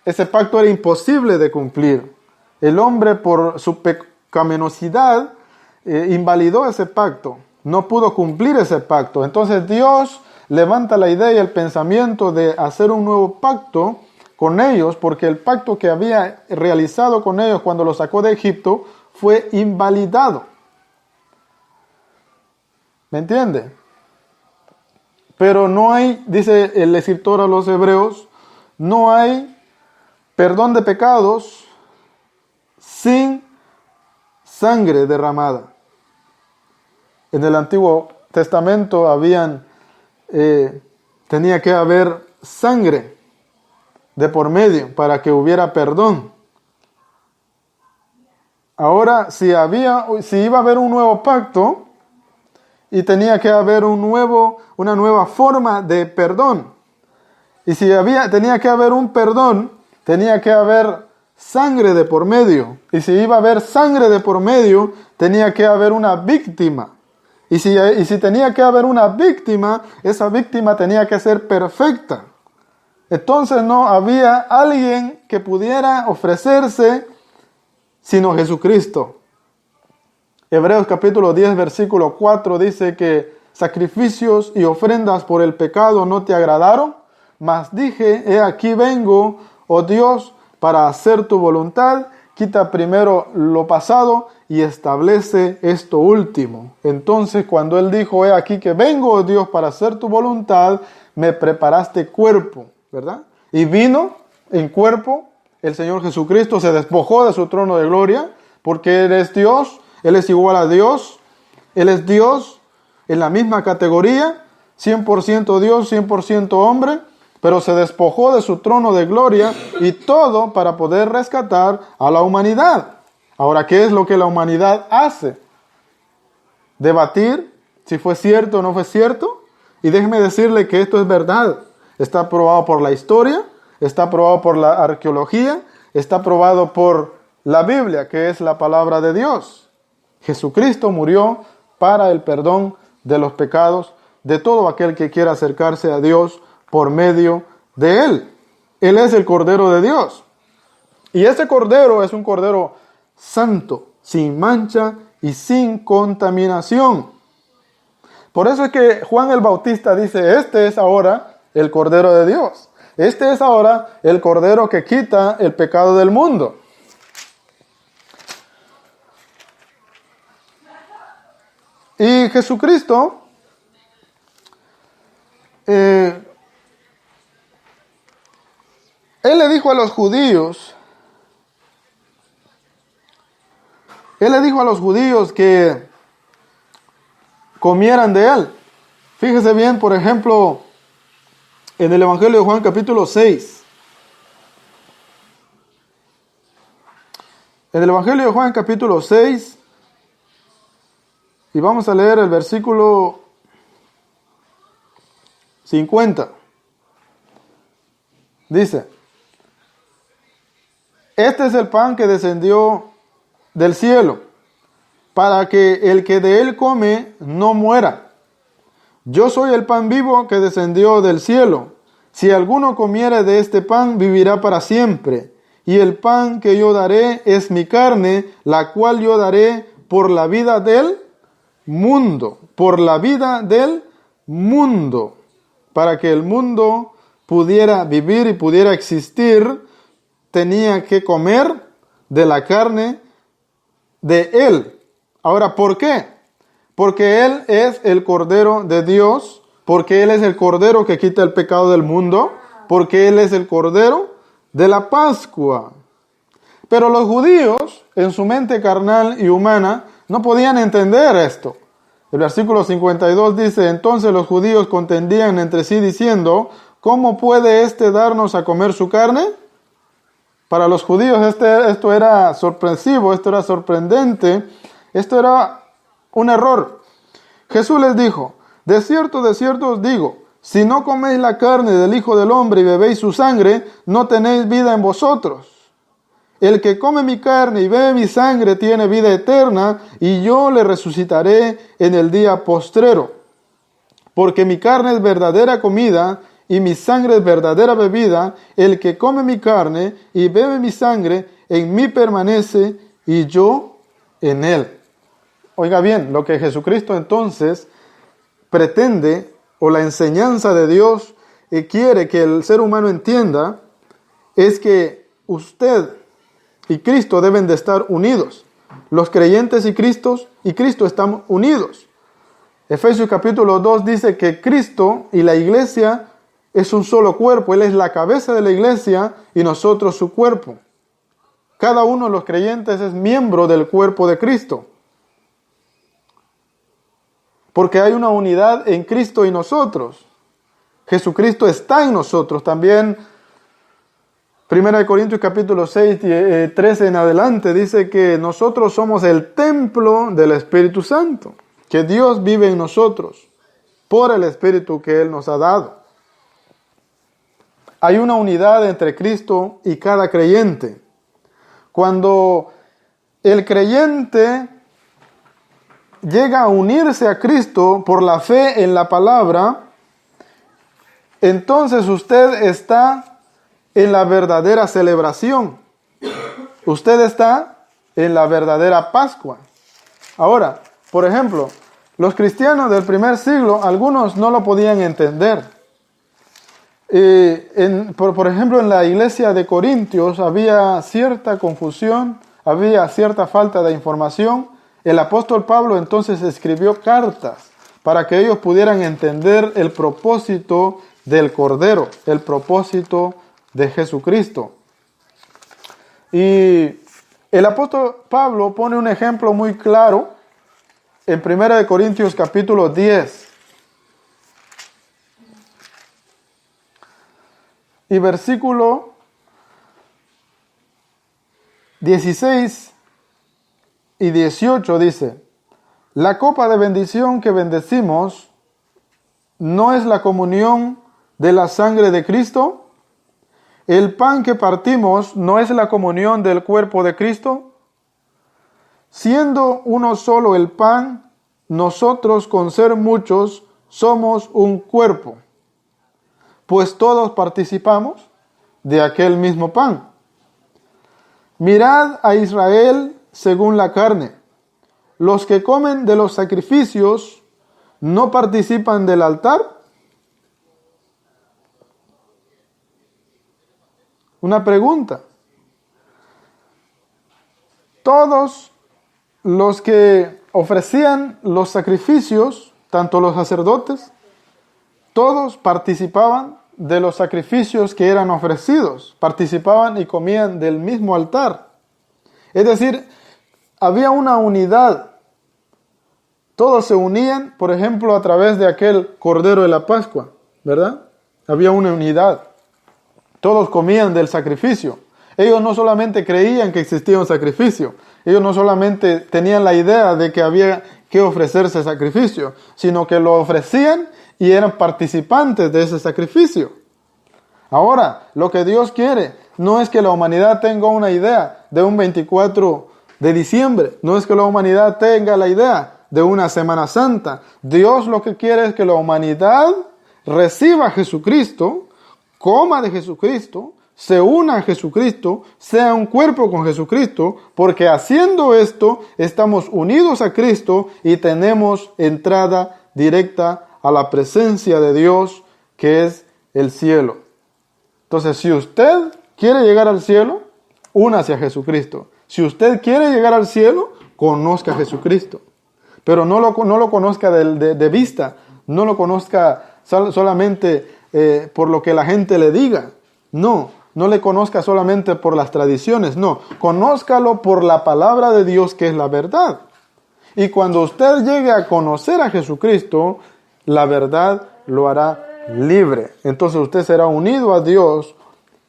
Ese pacto era imposible de cumplir. El hombre, por su pecaminosidad, invalidó ese pacto. No pudo cumplir ese pacto. Entonces Dios levanta la idea y el pensamiento de hacer un nuevo pacto con ellos, porque el pacto que había realizado con ellos cuando los sacó de Egipto fue invalidado. ¿Me entiende? Pero no hay, dice el escritor a los Hebreos, no hay perdón de pecados sin sangre derramada. En el Antiguo Testamento tenía que haber sangre de por medio para que hubiera perdón. Ahora, si iba a haber un nuevo pacto y tenía que haber una nueva forma de perdón. Y si tenía que haber un perdón, tenía que haber sangre de por medio. Y si iba a haber sangre de por medio, tenía que haber una víctima. Y si tenía que haber una víctima, esa víctima tenía que ser perfecta. Entonces no había alguien que pudiera ofrecerse sino Jesucristo. Hebreos capítulo 10, versículo 4 dice que sacrificios y ofrendas por el pecado no te agradaron, mas dije, he aquí vengo, oh Dios, para hacer tu voluntad. Quita primero lo pasado y establece esto último. Entonces, cuando él dijo, he aquí que vengo, oh Dios, para hacer tu voluntad, me preparaste cuerpo, ¿verdad? Y vino en cuerpo el Señor Jesucristo, se despojó de su trono de gloria, porque Él es Dios, Él es igual a Dios, Él es Dios en la misma categoría, 100% Dios, 100% hombre, pero se despojó de su trono de gloria y todo para poder rescatar a la humanidad. Ahora, ¿qué es lo que la humanidad hace? Debatir si fue cierto o no fue cierto. Y déjeme decirle que esto es verdad. Está probado por la historia, está probado por la arqueología, está probado por la Biblia, que es la palabra de Dios. Jesucristo murió para el perdón de los pecados de todo aquel que quiera acercarse a Dios por medio de Él. Él es el Cordero de Dios. Y ese Cordero es un Cordero santo, sin mancha y sin contaminación. Por eso es que Juan el Bautista dice, este es ahora el Cordero de Dios. Este es ahora el Cordero que quita el pecado del mundo. Y Jesucristo Él le dijo a los judíos, que comieran de Él. Fíjese bien, por ejemplo, en el Evangelio de Juan capítulo 6. En el Evangelio de Juan capítulo 6, y vamos a leer el versículo 50. Dice, este es el pan que descendió del cielo, para que el que de él come no muera. Yo soy el pan vivo que descendió del cielo. Si alguno comiere de este pan, vivirá para siempre. Y el pan que yo daré es mi carne, la cual yo daré por la vida del mundo. Por la vida del mundo. Para que el mundo pudiera vivir y pudiera existir, tenía que comer de la carne de Él. Ahora, ¿por qué? Porque Él es el Cordero de Dios, porque Él es el Cordero que quita el pecado del mundo, porque Él es el Cordero de la Pascua. Pero los judíos, en su mente carnal y humana, no podían entender esto. El versículo 52 dice, entonces los judíos contendían entre sí diciendo, ¿cómo puede éste darnos a comer su carne? Para los judíos esto era sorpresivo, esto era sorprendente, esto era un error. Jesús les dijo, de cierto os digo, si no coméis la carne del Hijo del Hombre y bebéis su sangre, no tenéis vida en vosotros. El que come mi carne y bebe mi sangre tiene vida eterna, y yo le resucitaré en el día postrero. Porque mi carne es verdadera comida, y mi sangre es verdadera bebida. El que come mi carne y bebe mi sangre, en mí permanece, y yo en él. Oiga bien, lo que Jesucristo entonces pretende, o la enseñanza de Dios quiere que el ser humano entienda, es que usted y Cristo deben de estar unidos. Los creyentes y Cristo están unidos. Efesios capítulo 2 dice que Cristo y la iglesia es un solo cuerpo. Él es la cabeza de la iglesia y nosotros su cuerpo. Cada uno de los creyentes es miembro del cuerpo de Cristo. Porque hay una unidad en Cristo y nosotros. Jesucristo está en nosotros. También 1 Corintios capítulo 6, 13 en adelante dice que nosotros somos el templo del Espíritu Santo. Que Dios vive en nosotros por el Espíritu que Él nos ha dado. Hay una unidad entre Cristo y cada creyente. Cuando el creyente llega a unirse a Cristo por la fe en la palabra, entonces usted está en la verdadera celebración. Usted está en la verdadera Pascua. Ahora, por ejemplo, los cristianos del primer siglo, algunos no lo podían entender. Por ejemplo, en la iglesia de Corintios había cierta confusión, había cierta falta de información. El apóstol Pablo entonces escribió cartas para que ellos pudieran entender el propósito del Cordero, el propósito de Jesucristo. Y el apóstol Pablo pone un ejemplo muy claro en 1 Corintios capítulo 10. Y versículo 16 y 18 dice: la copa de bendición que bendecimos no es la comunión de la sangre de Cristo. El pan que partimos no es la comunión del cuerpo de Cristo. Siendo uno solo el pan, nosotros con ser muchos somos un cuerpo, pues todos participamos de aquel mismo pan. Mirad a Israel según la carne. Los que comen de los sacrificios no participan del altar. Una pregunta. Todos los que ofrecían los sacrificios, tanto los sacerdotes, todos participaban de los sacrificios que eran ofrecidos, participaban y comían del mismo altar. Es decir, había una unidad. Todos se unían, por ejemplo, a través de aquel Cordero de la Pascua, ¿verdad? Había una unidad. Todos comían del sacrificio. Ellos no solamente creían que existía un sacrificio, ellos no solamente tenían la idea de que había que ofrecerse sacrificio, sino que lo ofrecían y eran participantes de ese sacrificio. Ahora, lo que Dios quiere no es que la humanidad tenga una idea de un 24 de diciembre, no es que la humanidad tenga la idea de una Semana Santa. Dios lo que quiere es que la humanidad reciba a Jesucristo, coma de Jesucristo, se una a Jesucristo, sea un cuerpo con Jesucristo, porque haciendo esto estamos unidos a Cristo y tenemos entrada directa a la presencia de Dios, que es el cielo. Entonces, si usted quiere llegar al cielo, únase a Jesucristo. Si usted quiere llegar al cielo, conozca a Jesucristo. Pero no lo conozca de vista, no lo conozca solamente por lo que la gente le diga. No le conozca solamente por las tradiciones, no. Conózcalo por la palabra de Dios, que es la verdad. Y cuando usted llegue a conocer a Jesucristo, la verdad lo hará libre. Entonces usted será unido a Dios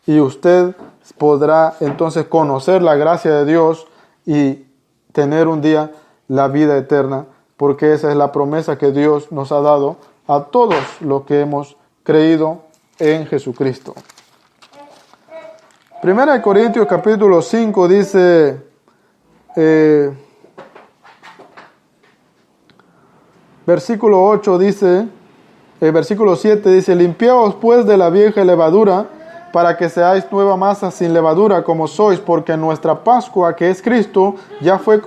y usted podrá entonces conocer la gracia de Dios y tener un día la vida eterna, porque esa es la promesa que Dios nos ha dado a todos los que hemos creído en Jesucristo. 1 Corintios capítulo 5 dice, versículo 8 dice, versículo 7 dice: limpiaos pues de la vieja levadura, para que seáis nueva masa sin levadura como sois, porque nuestra Pascua, que es Cristo, ya fue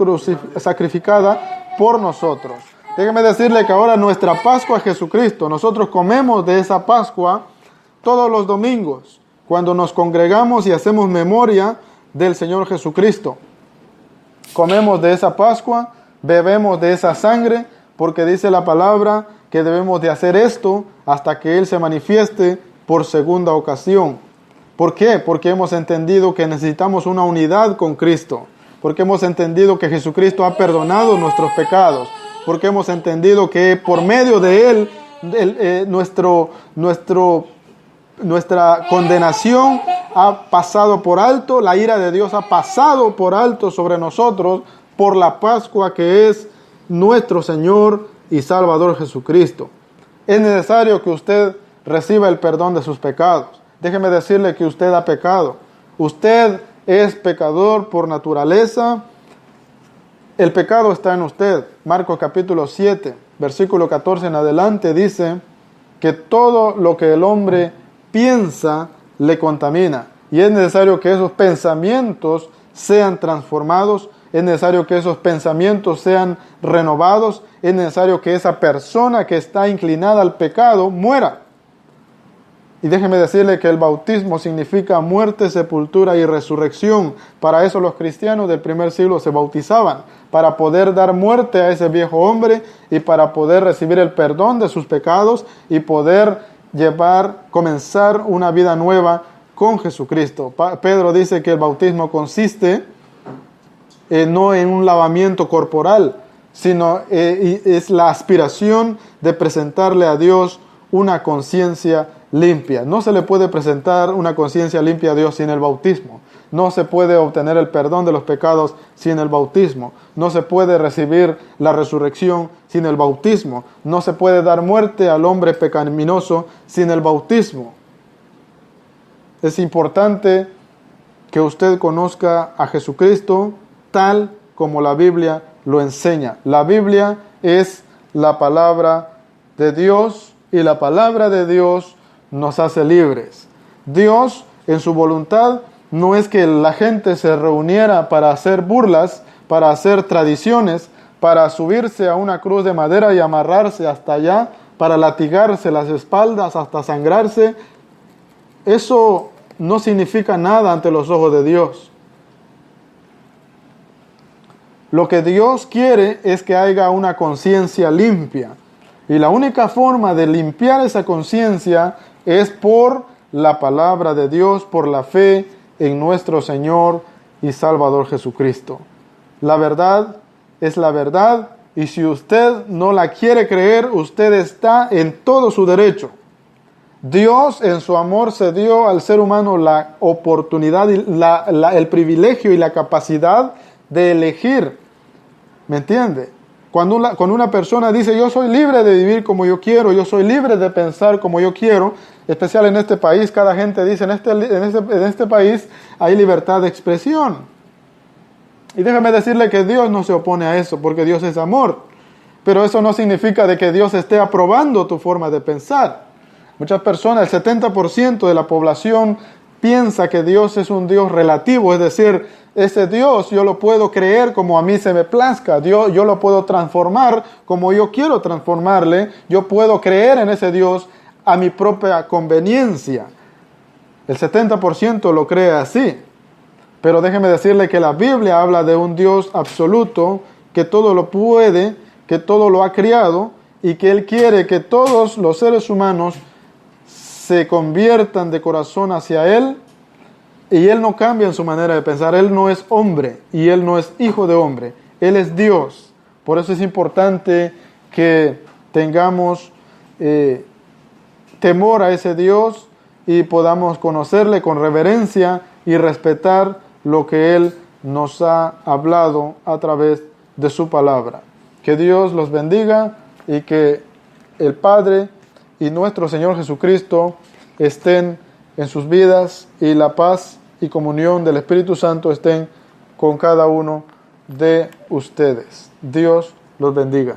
sacrificada por nosotros. Déjeme decirle que ahora nuestra Pascua es Jesucristo. Nosotros comemos de esa Pascua todos los domingos, cuando nos congregamos y hacemos memoria del Señor Jesucristo. Comemos de esa Pascua, bebemos de esa sangre, porque dice la palabra que debemos de hacer esto hasta que Él se manifieste por segunda ocasión. ¿Por qué? Porque hemos entendido que necesitamos una unidad con Cristo. Porque hemos entendido que Jesucristo ha perdonado nuestros pecados. Porque hemos entendido que por medio de Él, nuestra condenación ha pasado por alto, la ira de Dios ha pasado por alto sobre nosotros por la Pascua que es nuestro Señor y Salvador Jesucristo. Es necesario que usted reciba el perdón de sus pecados. Déjeme decirle que usted ha pecado. Usted es pecador por naturaleza. El pecado está en usted. Marcos capítulo 7, versículo 14 en adelante dice que todo lo que el hombre piensa le contamina. Y es necesario que esos pensamientos sean transformados. Es necesario que esos pensamientos sean renovados. Es necesario que esa persona que está inclinada al pecado muera. Y déjeme decirle que el bautismo significa muerte, sepultura y resurrección. Para eso los cristianos del primer siglo se bautizaban, para poder dar muerte a ese viejo hombre y para poder recibir el perdón de sus pecados y poder comenzar una vida nueva con Jesucristo. Pedro dice que el bautismo consiste no en un lavamiento corporal, sino es la aspiración de presentarle a Dios una conciencia limpia. No se le puede presentar una conciencia limpia a Dios sin el bautismo. No se puede obtener el perdón de los pecados sin el bautismo. No se puede recibir la resurrección sin el bautismo. No se puede dar muerte al hombre pecaminoso sin el bautismo. Es importante que usted conozca a Jesucristo tal como la Biblia lo enseña. La Biblia es la palabra de Dios y la palabra de Dios nos hace libres. Dios, en su voluntad, no es que la gente se reuniera para hacer burlas, para hacer tradiciones, para subirse a una cruz de madera y amarrarse hasta allá, para latigarse las espaldas hasta sangrarse. Eso no significa nada ante los ojos de Dios. Lo que Dios quiere es que haya una conciencia limpia. Y la única forma de limpiar esa conciencia es por la palabra de Dios, por la fe en nuestro Señor y Salvador Jesucristo. La verdad es la verdad, y si usted no la quiere creer, usted está en todo su derecho. Dios en su amor se dio al ser humano la oportunidad, el privilegio y la capacidad de elegir. ¿Me entiende? Cuando una persona dice, yo soy libre de vivir como yo quiero, yo soy libre de pensar como yo quiero, especial en este país, cada gente dice, en este país hay libertad de expresión. Y déjame decirle que Dios no se opone a eso, porque Dios es amor. Pero eso no significa de que Dios esté aprobando tu forma de pensar. Muchas personas, el 70% de la población piensa que Dios es un Dios relativo, es decir, ese Dios yo lo puedo creer como a mí se me plazca, yo lo puedo transformar como yo quiero transformarle, yo puedo creer en ese Dios a mi propia conveniencia. El 70% lo cree así, pero déjeme decirle que la Biblia habla de un Dios absoluto, que todo lo puede, que todo lo ha creado y que Él quiere que todos los seres humanos se conviertan de corazón hacia Él. Y Él no cambia en su manera de pensar. Él no es hombre y Él no es hijo de hombre. Él es Dios. Por eso es importante que tengamos temor a ese Dios y podamos conocerle con reverencia y respetar lo que Él nos ha hablado a través de su palabra. Que Dios los bendiga y que el Padre y nuestro Señor Jesucristo estén en sus vidas y la paz y comunión del Espíritu Santo estén con cada uno de ustedes. Dios los bendiga.